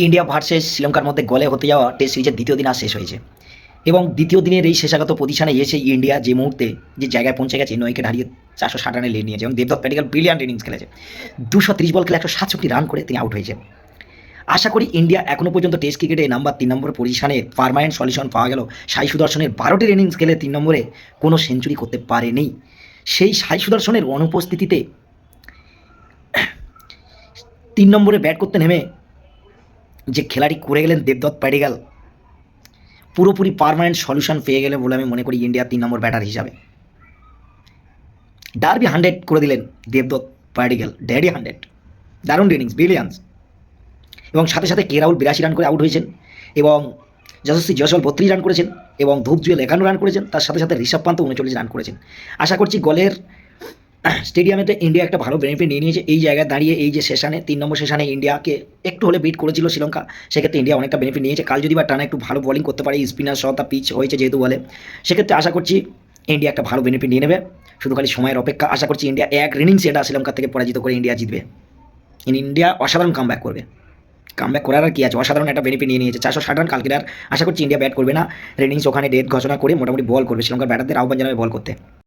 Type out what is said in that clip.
India versus শ্রীলঙ্কার মধ্যে গলে হতে যাওয়া টেস্ট সিরিজের দ্বিতীয় দিন আজ শেষ হয়েছে এবং দ্বিতীয় দিনের এই শেষাগত পজিশনে এসে ইন্ডিয়া যে মুহূর্তে যে জায়গায় পৌঁছে গেছে নয়কে হারিয়ে 460 রানে লিড নিয়েছে এবং দেবদত্ত প্যাডিক্যাল ব্রিলিয়ান্ট ইনিংস খেলেছে। 230 বল খেলে 167 রান করে তিনি আউট হয়েছে। আশা করি ইন্ডিয়া এখনও পর্যন্ত টেস্ট ক্রিকেটে নাম্বার 3 নম্বর পজিশনে পার্মানেন্ট সলিউশন পাওয়া গেল। সাই সুদর্শনের 12টির ইনিংস খেলে 3 নম্বরে কোনো সেঞ্চুরি করতে পারেনি। সেই সাই সুদর্শনের অনুপস্থিতিতে 3 নম্বরে ব্যাট করতে নেমে যে খেলাটি করে গেলেন দেবদত্ত প্যাডিক্যাল, পুরোপুরি পার্মানেন্ট সলিউশন পেয়ে গেলে বলে আমি মনে করি ইন্ডিয়া 3 নম্বর ব্যাটার হিসাবে। ডার্বি 100 করে দিলেন দেবদত্ত প্যাডিক্যাল, ড্যাডি 100, দারুণ ইনিংস, ব্রিলিয়ান্স। এবং সাথে সাথে কে রাহুল 82 রান করে আউট হয়েছেন এবং যশস্বী জয়সওয়াল 32 রান করেছেন এবং ধূপ জুয়েল 51 রান করেছেন। তার সাথে সাথে ঋষভ পান্ত 39 রান করেছেন। আশা করছি গলের স্টেডিয়ামেতে ইন্ডিয়া একটা ভালো বেনিফিট নিয়ে নিয়েছে। এই জায়গায় দাঁড়িয়ে এই যে সেশনে 3 নম্বর সেশনে ইন্ডিয়াকে একটু হলে বিট করেছিল শ্রীলঙ্কা, সেক্ষেত্রে ইন্ডিয়া অনেকটা বেনিফিট নিয়েছে। কাল যদি বা টানা একটু ভালো বোলিং করতে পারে, স্পিনার সহ তা পিচ হয়েছে যেহেতু বলে, সেক্ষেত্রে আশা করছি ইন্ডিয়া একটা ভালো বেনিফিট নিয়ে নেবে। শুধু খালি সময়ের অপেক্ষা। আশা করছি ইন্ডিয়া এক ইনিংস এটা শ্রীলঙ্কা থেকে পরাজিত করে ইন্ডিয়া জিতবে। ইন্ডিয়া অসাধারণ কামব্যাক করবে। কামব্যাক করার আর কি আছে, অসাধারণ একটা বেনিফিট নিয়ে নিয়েছে। 460 রান কালকে আর আশা করছি ইন্ডিয়া ব্যাট করবে না, ইনিংস ওখানে ডেট ঘোষণা করে মোটামুটি বল করবে, শ্রীলঙ্কার ব্যাটারদের আহ্বান জানাবে বল করতে।